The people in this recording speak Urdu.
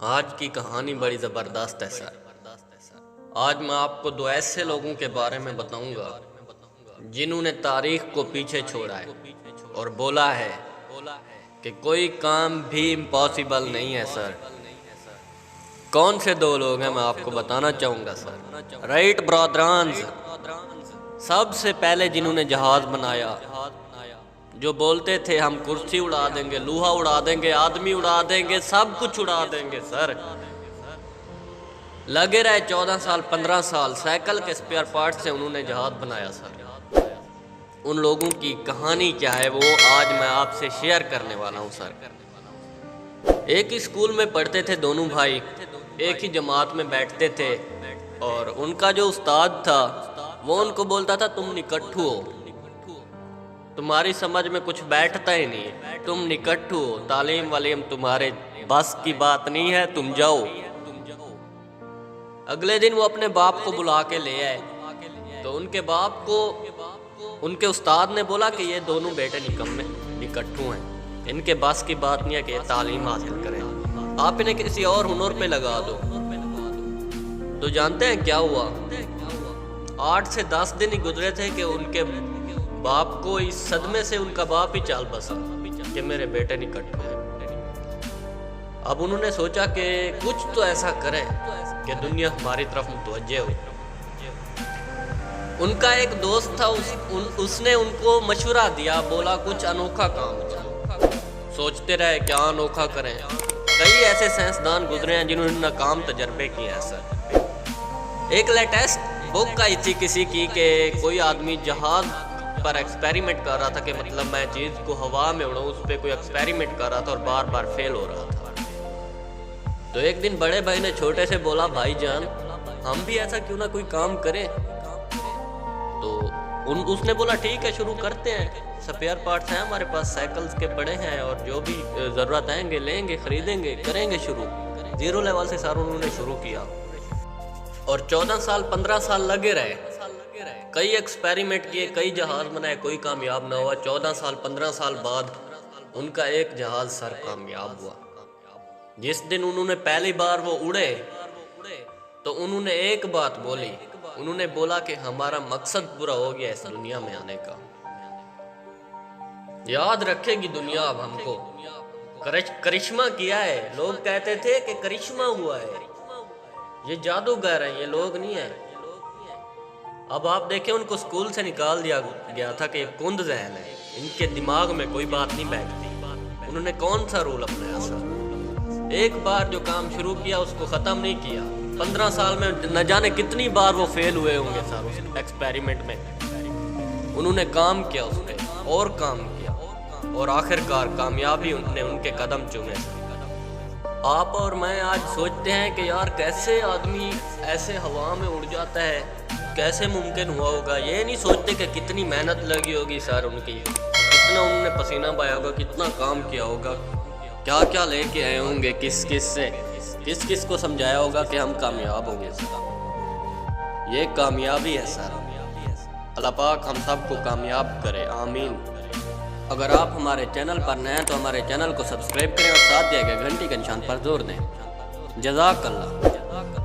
آج کی کہانی بڑی زبردست ہے سر۔ آج میں آپ کو دو ایسے لوگوں کے بارے میں بتاؤں گا جنہوں نے تاریخ کو پیچھے چھوڑا ہے اور بولا ہے کہ کوئی کام بھی امپاسبل نہیں ہے سر۔ کون سے دو لوگ ہیں میں آپ کو بتانا چاہوں گا سر۔ رائٹ برادرانز سب سے پہلے جنہوں نے جہاز بنایا، جو بولتے تھے ہم کرسی اڑا دیں گے، لوہا اڑا دیں گے، آدمی اڑا دیں گے، سب کچھ اڑا دیں گے سر۔ لگے رہے 14 سال 15 سال، سائیکل کے سپیئر پارٹ سے انہوں نے جہاز بنایا سر۔ ان لوگوں کی کہانی کیا ہے وہ آج میں آپ سے شیئر کرنے والا ہوں سر۔ ایک ہی اسکول میں پڑھتے تھے دونوں بھائی، ایک ہی جماعت میں بیٹھتے تھے، اور ان کا جو استاد تھا وہ ان کو بولتا تھا تم نکٹھو ہو، تمہاری سمجھ میں کچھ بیٹھتا ہی نہیں، تم نکٹھو ہو، تعلیم ولیم تمہارے بس کی بات نہیں ہے، تم جاؤ۔ اگلے دن وہ اپنے باپ کو بلا کے لے آئے تو ان کے باپ کو ان کے استاد نے بولا کہ یہ دونوں بیٹے نکمے نکٹھو ہیں، ان کے بس کی بات نہیں ہے کہ یہ تعلیم حاصل کریں، آپ انہیں کسی اور ہنر پہ لگا دو۔ تو جانتے ہیں کیا ہوا؟ 8 سے 10 دن ہی گزرے تھے کہ ان کے باپ کو اس صدمے سے ان کا باپ ہی چال بسا کہ میرے بیٹے نکٹھو ہیں۔ اب انہوں نے سوچا کہ کچھ تو ایسا کریں کہ دنیا ہماری طرف متوجہ ہو۔ ان کا ایک دوست تھا، اس نے ان کو مشورہ دیا، بولا کچھ انوکھا کام کرو۔ سوچتے رہے کیا انوکھا کریں۔ کئی ایسے سائنسدان گزرے ہیں جنہوں نے ناکام تجربے کیے ہیں سر۔ ایک لیٹسٹ بک آئی تھی کسی کی کہ کوئی آدمی جہاز پر ایکسپیریمنٹ کر رہا تھا، کہ مطلب میں چیز کو ہوا میں اڑاؤں، اس پہ کوئی ایکسپیریمنٹ کر رہا تھا اور بار بار فیل ہو رہا تھا۔ تو ایک دن بڑے بھائی نے چھوٹے سے بولا بھائی جان ہم بھی ایسا کیوں نہ کوئی کام کریں۔ تو اس نے بولا ٹھیک ہے شروع کرتے ہیں، سپیئر پارٹس ہیں ہمارے پاس، سائیکلز کے پڑے ہیں، اور جو بھی ضرورت آئیں گے لیں گے، خریدیں گے، کریں گے شروع۔ زیرو لیول سے سر انہوں نے شروع کیا اور 14 سال 15 سال لگے رہے، کئی ایکسپیریمنٹ کیے، کئی جہاز بنائے، کوئی کامیاب نہ ہوا۔ 14 سال 15 سال بعد ان کا ایک جہاز سر کامیاب ہوا۔ جس دن انہوں نے پہلی بار وہ اڑے تو انہوں نے ایک بات بولی، انہوں نے بولا کہ ہمارا مقصد پورا ہو گیا اس دنیا میں آنے کا۔ یاد رکھے گی دنیا اب ہم کو، کرشمہ کیا ہے۔ لوگ کہتے تھے کہ کرشمہ ہوا ہے، یہ جادوگر ہیں، یہ لوگ نہیں ہیں۔ اب آپ دیکھیں ان کو سکول سے نکال دیا گیا تھا کہ یہ کند ذہن ہے، ان کے دماغ میں کوئی بات نہیں بیٹھتی۔ انہوں نے کون سا رول اپنایا سر؟ ایک بار جو کام شروع کیا اس کو ختم نہیں کیا۔ 15 سال میں نہ جانے کتنی بار وہ فیل ہوئے ہوں گے سر اس ایکسپیریمنٹ میں۔ انہوں نے کام کیا اس پہ اور کام کیا، اور آخر کار کامیابی نے ان کے قدم چومے۔ آپ اور میں آج سوچتے ہیں کہ یار کیسے آدمی ایسے ہوا میں اڑ جاتا ہے، کیسے ممکن ہوا ہوگا۔ یہ نہیں سوچتے کہ کتنی محنت لگی ہوگی سر ان کی، کتنا انہوں نے پسینہ بہایا ہوگا، کتنا کام کیا ہوگا، کیا کیا لے کے آئے ہوں گے، کس کس کو سمجھایا ہوگا کہ ہم کامیاب ہوں گے سر۔ یہ کامیابی ہے سر۔ اللہ پاک ہم سب کو کامیاب کرے، آمین۔ اگر آپ ہمارے چینل پر نئے ہیں تو ہمارے چینل کو سبسکرائب کریں اور ساتھ دیا گئے گھنٹی کے نشان پر زور دیں۔ جزاک اللہ۔